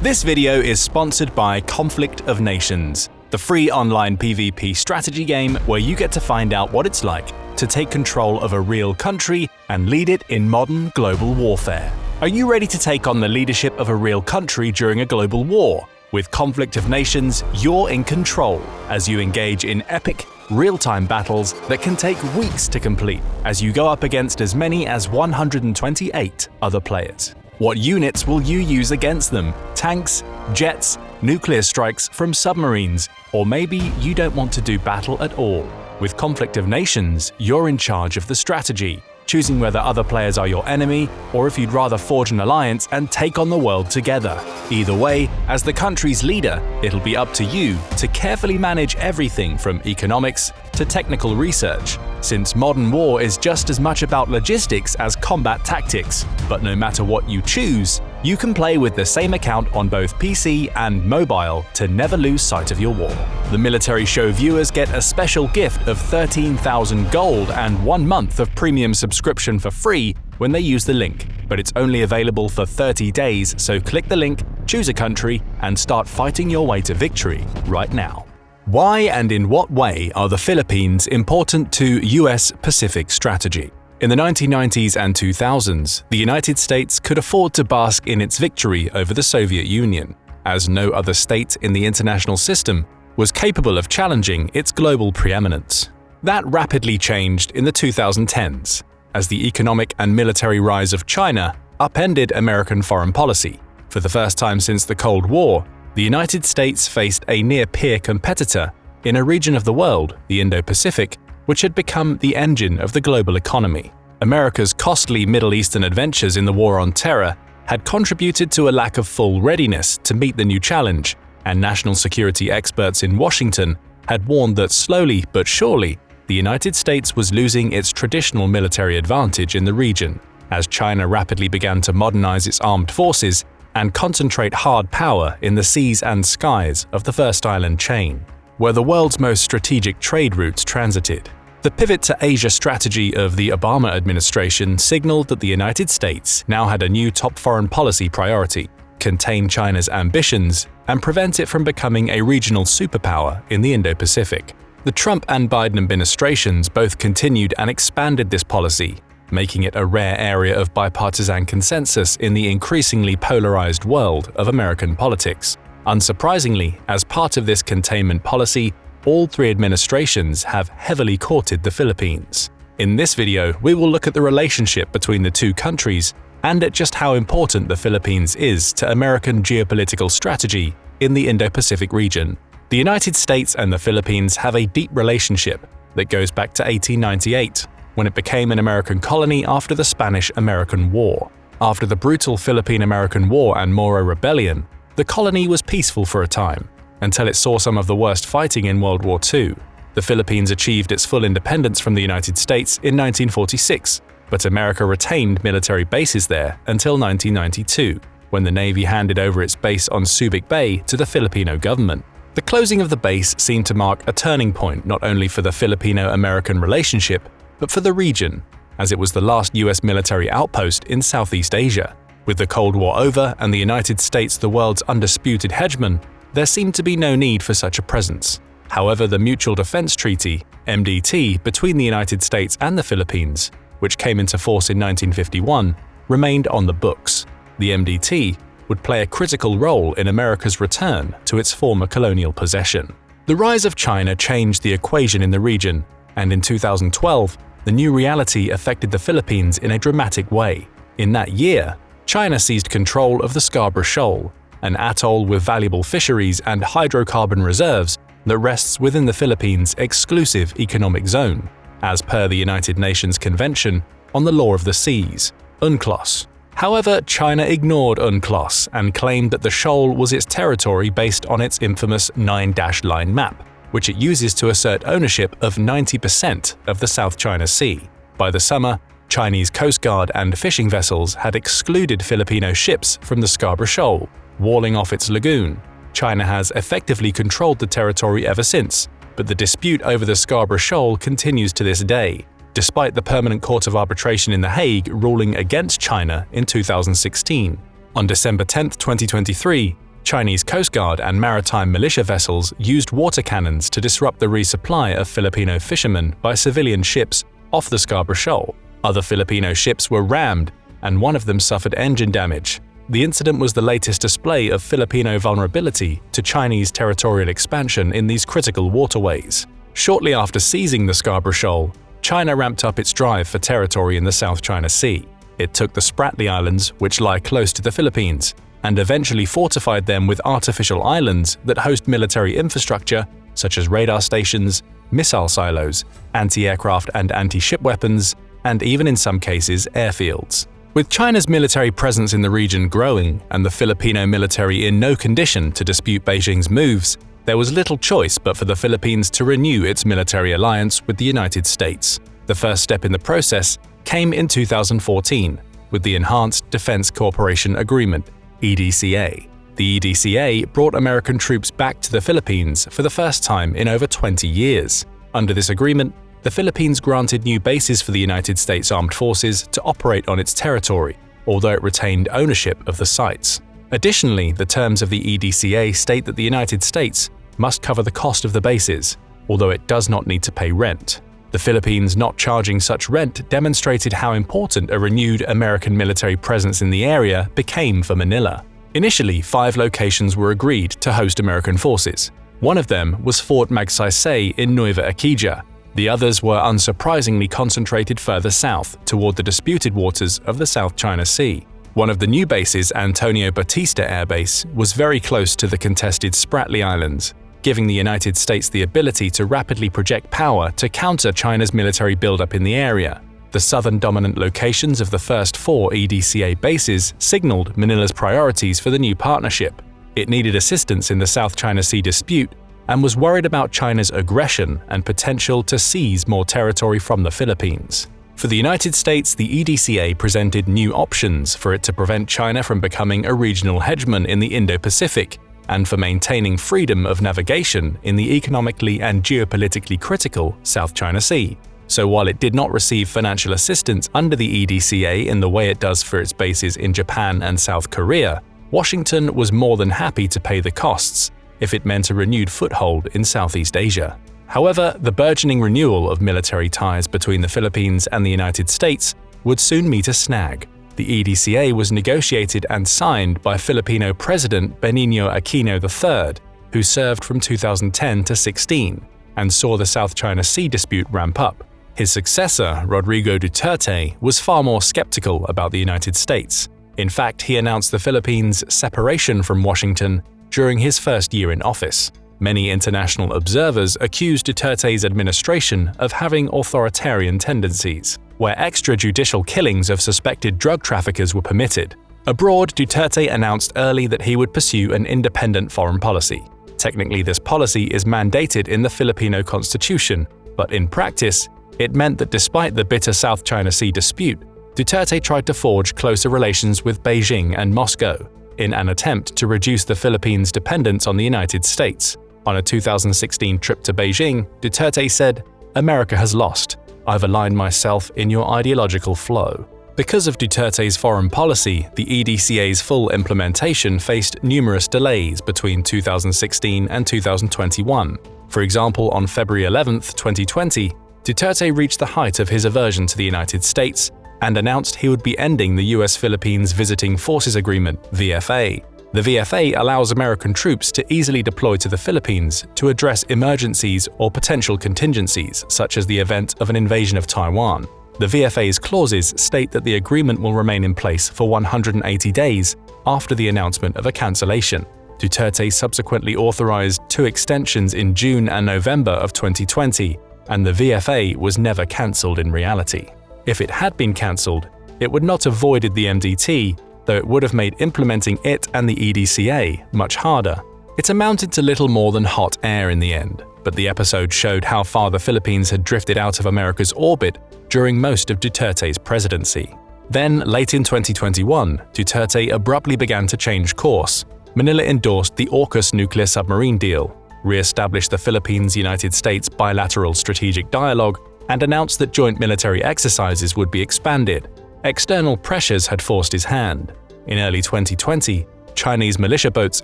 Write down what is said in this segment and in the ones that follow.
This video is sponsored by Conflict of Nations, the free online PvP strategy game where you get to find out what it's like to take control of a real country and lead it in modern global warfare. Are you ready to take on the leadership of a real country during a global war? With Conflict of Nations, you're in control as you engage in epic, real-time battles that can take weeks to complete as you go up against as many as 128 other players. What units will you use against them? Tanks, jets, nuclear strikes from submarines, or maybe you don't want to do battle at all. With Conflict of Nations, you're in charge of the strategy, choosing whether other players are your enemy or if you'd rather forge an alliance and take on the world together. Either way, as the country's leader, it'll be up to you to carefully manage everything from economics to technical research, since modern war is just as much about logistics as combat tactics. But no matter what you choose, you can play with the same account on both PC and mobile to never lose sight of your war. The Military Show viewers get a special gift of 13,000 gold and 1 month of premium subscription for free when they use the link, but it's only available for 30 days, so click the link, choose a country, and start fighting your way to victory right now. Why and in what way are the Philippines important to US Pacific strategy? In the 1990s and 2000s, the United States could afford to bask in its victory over the Soviet Union, as no other state in the international system was capable of challenging its global preeminence. That rapidly changed in the 2010s, as the economic and military rise of China upended American foreign policy. For the first time since the Cold War, the United States faced a near-peer competitor in a region of the world, the Indo-Pacific, which had become the engine of the global economy. America's costly Middle Eastern adventures in the War on Terror had contributed to a lack of full readiness to meet the new challenge, and national security experts in Washington had warned that slowly but surely, the United States was losing its traditional military advantage in the region, as China rapidly began to modernize its armed forces and concentrate hard power in the seas and skies of the First Island chain, where the world's most strategic trade routes transited. The pivot to Asia strategy of the Obama administration signaled that the United States now had a new top foreign policy priority: contain China's ambitions and prevent it from becoming a regional superpower in the Indo-Pacific. The Trump and Biden administrations both continued and expanded this policy, making it a rare area of bipartisan consensus in the increasingly polarized world of American politics. Unsurprisingly, as part of this containment policy, all three administrations have heavily courted the Philippines. In this video, we will look at the relationship between the two countries and at just how important the Philippines is to American geopolitical strategy in the Indo-Pacific region. The United States and the Philippines have a deep relationship that goes back to 1898, when it became an American colony after the Spanish-American War. After the brutal Philippine-American War and Moro Rebellion, the colony was peaceful for a time, until it saw some of the worst fighting in World War II. The Philippines achieved its full independence from the United States in 1946, but America retained military bases there until 1992, when the Navy handed over its base on Subic Bay to the Filipino government. The closing of the base seemed to mark a turning point not only for the Filipino-American relationship, but for the region, as it was the last US military outpost in Southeast Asia. With the Cold War over and the United States the world's undisputed hegemon, there seemed to be no need for such a presence. However, the Mutual Defense Treaty, MDT, between the United States and the Philippines, which came into force in 1951, remained on the books. The MDT would play a critical role in America's return to its former colonial possession. The rise of China changed the equation in the region, and in 2012, the new reality affected the Philippines in a dramatic way. In that year, China seized control of the Scarborough Shoal, an atoll with valuable fisheries and hydrocarbon reserves that rests within the Philippines' exclusive economic zone, as per the United Nations Convention on the Law of the Seas, UNCLOS. However, China ignored UNCLOS and claimed that the shoal was its territory based on its infamous 9-line map, which it uses to assert ownership of 90% of the South China Sea. By the summer, Chinese Coast Guard and fishing vessels had excluded Filipino ships from the Scarborough Shoal, walling off its lagoon. China has effectively controlled the territory ever since, but the dispute over the Scarborough Shoal continues to this day, despite the Permanent Court of Arbitration in The Hague ruling against China in 2016. On December 10, 2023, Chinese Coast Guard and maritime militia vessels used water cannons to disrupt the resupply of Filipino fishermen by civilian ships off the Scarborough Shoal. Other Filipino ships were rammed, and one of them suffered engine damage. The incident was the latest display of Filipino vulnerability to Chinese territorial expansion in these critical waterways. Shortly after seizing the Scarborough Shoal, China ramped up its drive for territory in the South China Sea. It took the Spratly Islands, which lie close to the Philippines, and eventually fortified them with artificial islands that host military infrastructure such as radar stations, missile silos, anti-aircraft and anti-ship weapons, and even in some cases airfields. With China's military presence in the region growing and the Filipino military in no condition to dispute Beijing's moves, there was little choice but for the Philippines to renew its military alliance with the United States. The first step in the process came in 2014 with the Enhanced Defense Cooperation Agreement, EDCA. The EDCA brought American troops back to the Philippines for the first time in over 20 years. Under this agreement, the Philippines granted new bases for the United States Armed Forces to operate on its territory, although it retained ownership of the sites. Additionally, the terms of the EDCA state that the United States must cover the cost of the bases, although it does not need to pay rent. The Philippines not charging such rent demonstrated how important a renewed American military presence in the area became for Manila. Initially, 5 locations were agreed to host American forces. One of them was Fort Magsaysay in Nueva Ecija. The others were unsurprisingly concentrated further south, toward the disputed waters of the South China Sea. One of the new bases, Antonio Batista Air Base, was very close to the contested Spratly Islands, giving the United States the ability to rapidly project power to counter China's military buildup in the area. The southern dominant locations of the first 4 EDCA bases signaled Manila's priorities for the new partnership. It needed assistance in the South China Sea dispute and was worried about China's aggression and potential to seize more territory from the Philippines. For the United States, the EDCA presented new options for it to prevent China from becoming a regional hegemon in the Indo-Pacific, and for maintaining freedom of navigation in the economically and geopolitically critical South China Sea. So while it did not receive financial assistance under the EDCA in the way it does for its bases in Japan and South Korea, Washington was more than happy to pay the costs if it meant a renewed foothold in Southeast Asia. However, the burgeoning renewal of military ties between the Philippines and the United States would soon meet a snag. The EDCA was negotiated and signed by Filipino President Benigno Aquino III, who served from 2010 to 16, and saw the South China Sea dispute ramp up. His successor, Rodrigo Duterte, was far more skeptical about the United States. In fact, he announced the Philippines' separation from Washington during his first year in office. Many international observers accused Duterte's administration of having authoritarian tendencies, where extrajudicial killings of suspected drug traffickers were permitted. Abroad, Duterte announced early that he would pursue an independent foreign policy. Technically, this policy is mandated in the Filipino constitution, but in practice, it meant that despite the bitter South China Sea dispute, Duterte tried to forge closer relations with Beijing and Moscow in an attempt to reduce the Philippines' dependence on the United States. On a 2016 trip to Beijing, Duterte said, "America has lost. I've aligned myself in your ideological flow." Because of Duterte's foreign policy, the EDCA's full implementation faced numerous delays between 2016 and 2021. For example, on February 11, 2020, Duterte reached the height of his aversion to the United States and announced he would be ending the US-Philippines Visiting Forces Agreement, VFA. The VFA allows American troops to easily deploy to the Philippines to address emergencies or potential contingencies, such as the event of an invasion of Taiwan. The VFA's clauses state that the agreement will remain in place for 180 days after the announcement of a cancellation. Duterte subsequently authorized 2 extensions in June and November of 2020, and the VFA was never cancelled in reality. If it had been cancelled, it would not have voided the MDT, though it would have made implementing it and the EDCA much harder. It amounted to little more than hot air in the end, but the episode showed how far the Philippines had drifted out of America's orbit during most of Duterte's presidency. Then, late in 2021, Duterte abruptly began to change course. Manila endorsed the AUKUS nuclear submarine deal, re-established the Philippines-United States bilateral strategic dialogue, and announced that joint military exercises would be expanded. External pressures had forced his hand. In early 2020, Chinese militia boats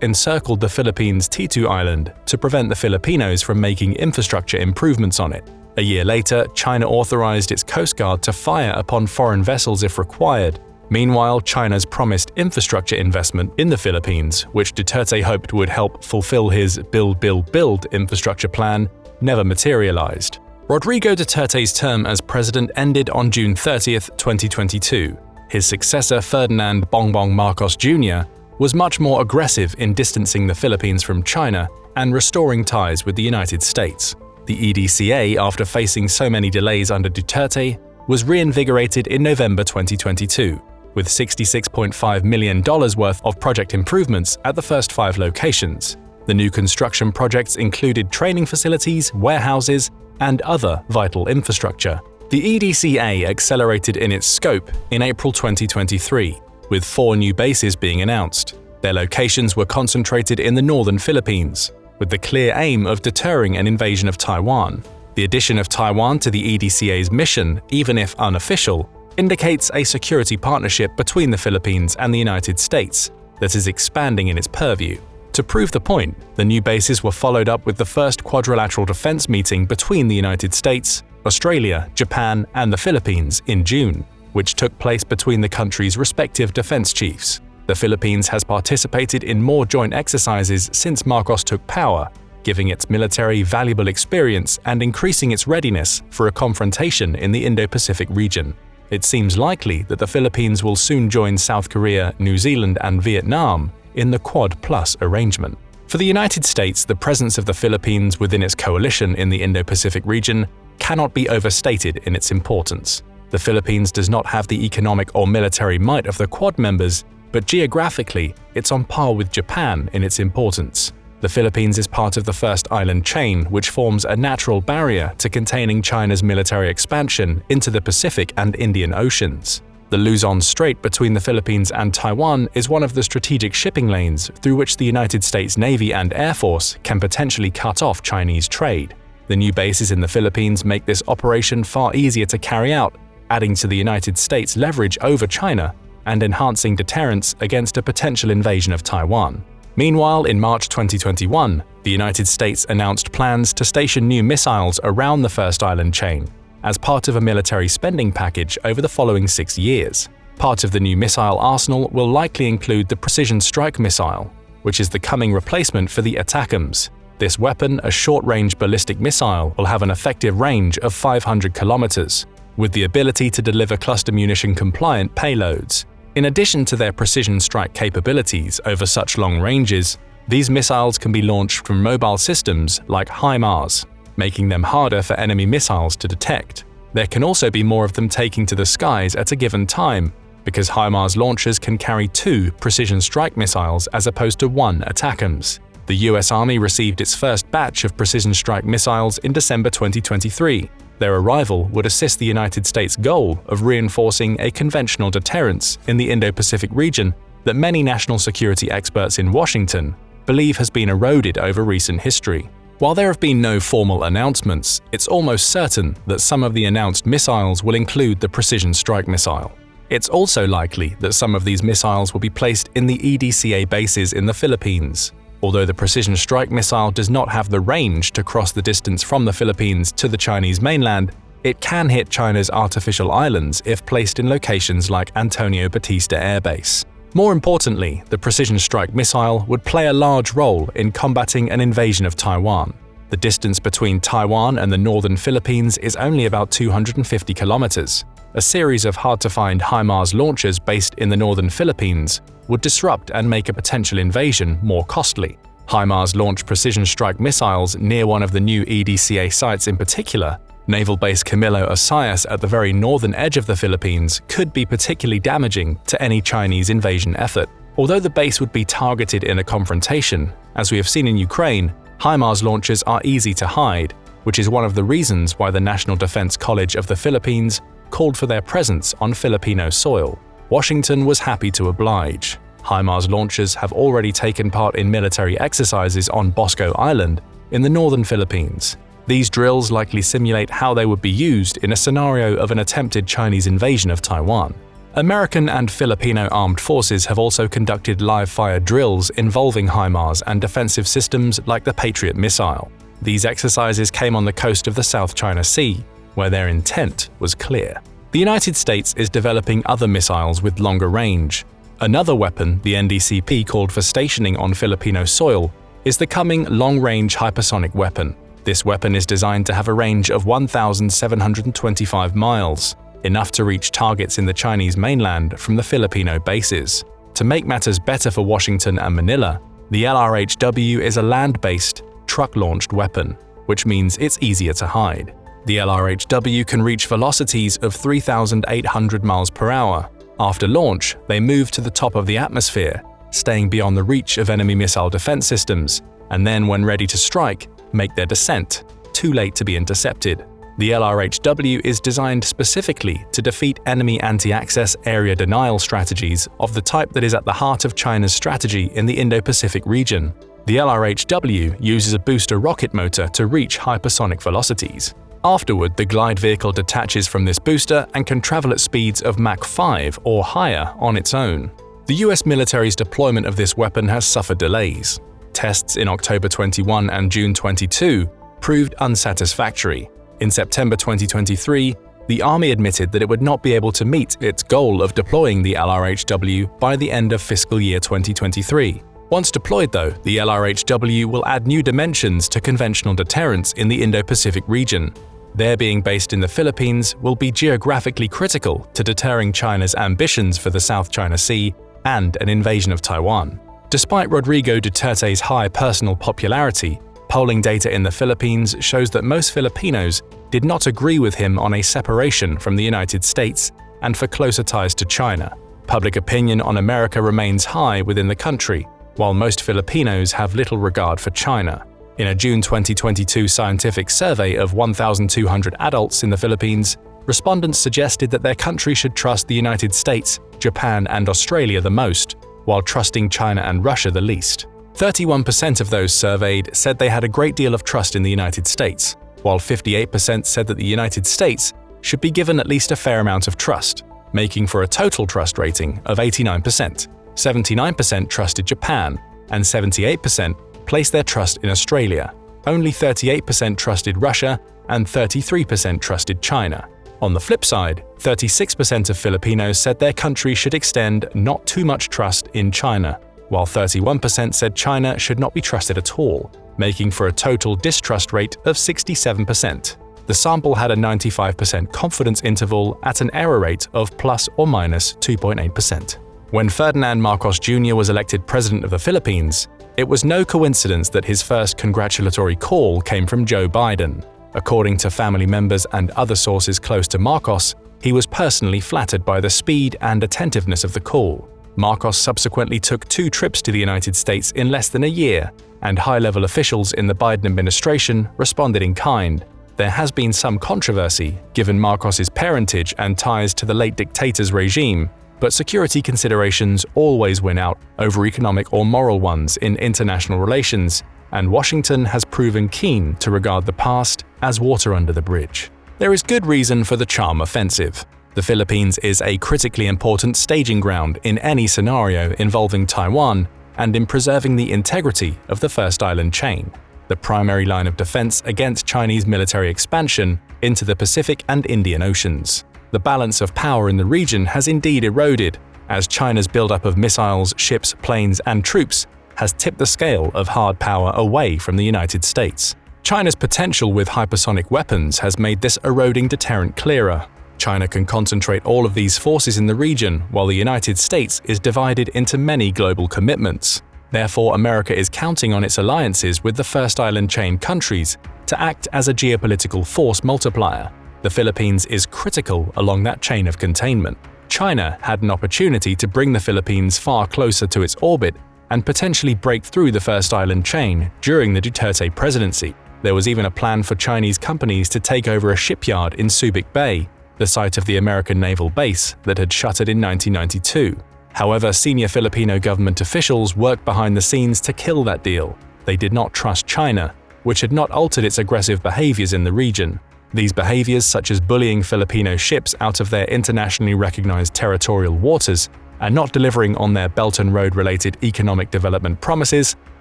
encircled the Philippines' Titu Island to prevent the Filipinos from making infrastructure improvements on it. A year later, China authorized its Coast Guard to fire upon foreign vessels if required. Meanwhile, China's promised infrastructure investment in the Philippines, which Duterte hoped would help fulfill his Build, Build, Build infrastructure plan, never materialized. Rodrigo Duterte's term as president ended on June 30, 2022. His successor, Ferdinand Bongbong Marcos Jr., was much more aggressive in distancing the Philippines from China and restoring ties with the United States. The EDCA, after facing so many delays under Duterte, was reinvigorated in November 2022, with $66.5 million worth of project improvements at the first 5 locations. The new construction projects included training facilities, warehouses, and other vital infrastructure. The EDCA accelerated in its scope in April 2023, with 4 new bases being announced. Their locations were concentrated in the northern Philippines, with the clear aim of deterring an invasion of Taiwan. The addition of Taiwan to the EDCA's mission, even if unofficial, indicates a security partnership between the Philippines and the United States that is expanding in its purview. To prove the point, the new bases were followed up with the first quadrilateral defense meeting between the United States, Australia, Japan, and the Philippines in June, which took place between the countries' respective defense chiefs. The Philippines has participated in more joint exercises since Marcos took power, giving its military valuable experience and increasing its readiness for a confrontation in the Indo-Pacific region. It seems likely that the Philippines will soon join South Korea, New Zealand, and Vietnam in the Quad Plus arrangement. For the United States, the presence of the Philippines within its coalition in the Indo-Pacific region cannot be overstated in its importance. The Philippines does not have the economic or military might of the Quad members, but geographically, it's on par with Japan in its importance. The Philippines is part of the first island chain, which forms a natural barrier to containing China's military expansion into the Pacific and Indian Oceans. The Luzon Strait between the Philippines and Taiwan is one of the strategic shipping lanes through which the United States Navy and Air Force can potentially cut off Chinese trade. The new bases in the Philippines make this operation far easier to carry out, adding to the United States' leverage over China and enhancing deterrence against a potential invasion of Taiwan. Meanwhile, in March 2021, the United States announced plans to station new missiles around the first island chain as part of a military spending package over the following 6 years. Part of the new missile arsenal will likely include the Precision Strike Missile, which is the coming replacement for the ATACMS. This weapon, a short-range ballistic missile, will have an effective range of 500 kilometers, with the ability to deliver cluster munition-compliant payloads. In addition to their precision strike capabilities over such long ranges, these missiles can be launched from mobile systems like HIMARS, making them harder for enemy missiles to detect. There can also be more of them taking to the skies at a given time, because HIMARS launchers can carry 2 precision strike missiles as opposed to 1 ATACMS. The US Army received its first batch of precision strike missiles in December 2023. Their arrival would assist the United States' goal of reinforcing a conventional deterrence in the Indo-Pacific region that many national security experts in Washington believe has been eroded over recent history. While there have been no formal announcements, it's almost certain that some of the announced missiles will include the Precision Strike Missile. It's also likely that some of these missiles will be placed in the EDCA bases in the Philippines. Although the Precision Strike Missile does not have the range to cross the distance from the Philippines to the Chinese mainland, it can hit China's artificial islands if placed in locations like Antonio Batista Air Base. More importantly, the Precision Strike Missile would play a large role in combating an invasion of Taiwan. The distance between Taiwan and the northern Philippines is only about 250 kilometers. A series of hard-to-find HIMARS launchers based in the northern Philippines would disrupt and make a potential invasion more costly. HIMARS launch precision strike missiles near one of the new EDCA sites in particular, Naval Base Camilo Osayas at the very northern edge of the Philippines, could be particularly damaging to any Chinese invasion effort. Although the base would be targeted in a confrontation, as we have seen in Ukraine, HIMARS launchers are easy to hide, which is one of the reasons why the National Defense College of the Philippines called for their presence on Filipino soil. Washington was happy to oblige. HIMARS launchers have already taken part in military exercises on Bosco Island in the northern Philippines. These drills likely simulate how they would be used in a scenario of an attempted Chinese invasion of Taiwan. American and Filipino armed forces have also conducted live-fire drills involving HIMARS and defensive systems like the Patriot missile. These exercises came on the coast of the South China Sea, where their intent was clear. The United States is developing other missiles with longer range. Another weapon the NDCP called for stationing on Filipino soil is the coming long-range hypersonic weapon. This weapon is designed to have a range of 1,725 miles, enough to reach targets in the Chinese mainland from the Filipino bases. To make matters better for Washington and Manila, the LRHW is a land-based, truck-launched weapon, which means it's easier to hide. The LRHW can reach velocities of 3,800 miles per hour. After launch, they move to the top of the atmosphere, staying beyond the reach of enemy missile defense systems, and then when ready to strike, make their descent, too late to be intercepted. The LRHW is designed specifically to defeat enemy anti-access area denial strategies of the type that is at the heart of China's strategy in the Indo-Pacific region. The LRHW uses a booster rocket motor to reach hypersonic velocities. Afterward, the glide vehicle detaches from this booster and can travel at speeds of Mach 5 or higher on its own. The US military's deployment of this weapon has suffered delays. Tests in October 21 and June 22 proved unsatisfactory. In September 2023, the Army admitted that it would not be able to meet its goal of deploying the LRHW by the end of fiscal year 2023. Once deployed, though, the LRHW will add new dimensions to conventional deterrence in the Indo-Pacific region. Their being based in the Philippines will be geographically critical to deterring China's ambitions for the South China Sea and an invasion of Taiwan. Despite Rodrigo Duterte's high personal popularity, polling data in the Philippines shows that most Filipinos did not agree with him on a separation from the United States and for closer ties to China. Public opinion on America remains high within the country, while most Filipinos have little regard for China. In a June 2022 scientific survey of 1,200 adults in the Philippines, respondents suggested that their country should trust the United States, Japan, and Australia the most, while trusting China and Russia the least. 31% of those surveyed said they had a great deal of trust in the United States, while 58% said that the United States should be given at least a fair amount of trust, making for a total trust rating of 89%. 79% trusted Japan, and 78% placed their trust in Australia. Only 38% trusted Russia, and 33% trusted China. On the flip side, 36% of Filipinos said their country should extend not too much trust in China, while 31% said China should not be trusted at all, making for a total distrust rate of 67%. The sample had a 95% confidence interval at an error rate of plus or minus 2.8%. When Ferdinand Marcos Jr. was elected president of the Philippines, it was no coincidence that his first congratulatory call came from Joe Biden. According to family members and other sources close to Marcos, he was personally flattered by the speed and attentiveness of the call. Marcos subsequently took 2 trips to the United States in less than a year, and high-level officials in the Biden administration responded in kind. There has been some controversy, given Marcos's parentage and ties to the late dictator's regime, but security considerations always win out over economic or moral ones in international relations, and Washington has proven keen to regard the past as water under the bridge. There is good reason for the charm offensive. The Philippines is a critically important staging ground in any scenario involving Taiwan and in preserving the integrity of the First Island chain, the primary line of defense against Chinese military expansion into the Pacific and Indian Oceans. The balance of power in the region has indeed eroded, as China's buildup of missiles, ships, planes, and troops has tipped the scale of hard power away from the United States. China's potential with hypersonic weapons has made this eroding deterrent clearer. China can concentrate all of these forces in the region, while the United States is divided into many global commitments. Therefore, America is counting on its alliances with the First Island chain countries to act as a geopolitical force multiplier. The Philippines is critical along that chain of containment. China had an opportunity to bring the Philippines far closer to its orbit and potentially break through the First Island chain during the Duterte presidency. There was even a plan for Chinese companies to take over a shipyard in Subic Bay, the site of the American naval base that had shuttered in 1992. However, senior Filipino government officials worked behind the scenes to kill that deal. They did not trust China, which had not altered its aggressive behaviors in the region. These behaviors, such as bullying Filipino ships out of their internationally recognized territorial waters and not delivering on their Belt and Road-related economic development promises,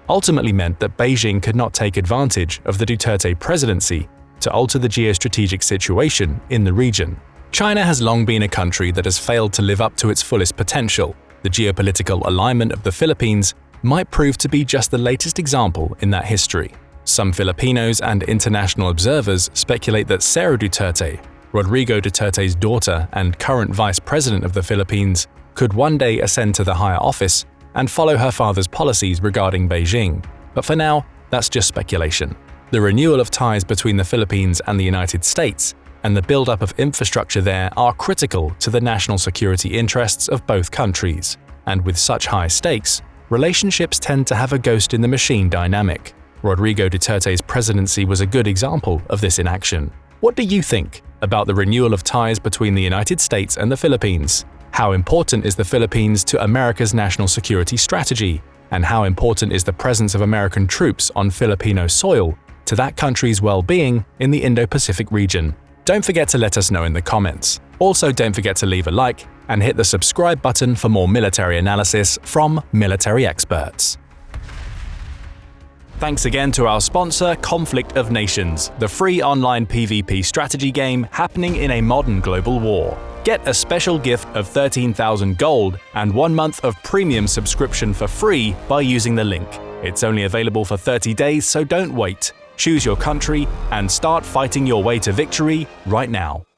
ultimately meant that Beijing could not take advantage of the Duterte presidency to alter the geostrategic situation in the region. China has long been a country that has failed to live up to its fullest potential. The geopolitical alignment of the Philippines might prove to be just the latest example in that history. Some Filipinos and international observers speculate that Sara Duterte, Rodrigo Duterte's daughter and current vice president of the Philippines, could one day ascend to the higher office and follow her father's policies regarding Beijing. But for now, that's just speculation. The renewal of ties between the Philippines and the United States and the build-up of infrastructure there are critical to the national security interests of both countries. And with such high stakes, relationships tend to have a ghost-in-the-machine dynamic. Rodrigo Duterte's presidency was a good example of this in action. What do you think about the renewal of ties between the United States and the Philippines? How important is the Philippines to America's national security strategy? And how important is the presence of American troops on Filipino soil to that country's well-being in the Indo-Pacific region? Don't forget to let us know in the comments. Also, don't forget to leave a like and hit the subscribe button for more military analysis from military experts. Thanks again to our sponsor, Conflict of Nations, the free online PvP strategy game happening in a modern global war. Get a special gift of 13,000 gold and 1 month of premium subscription for free by using the link. It's only available for 30 days, so don't wait. Choose your country and start fighting your way to victory right now.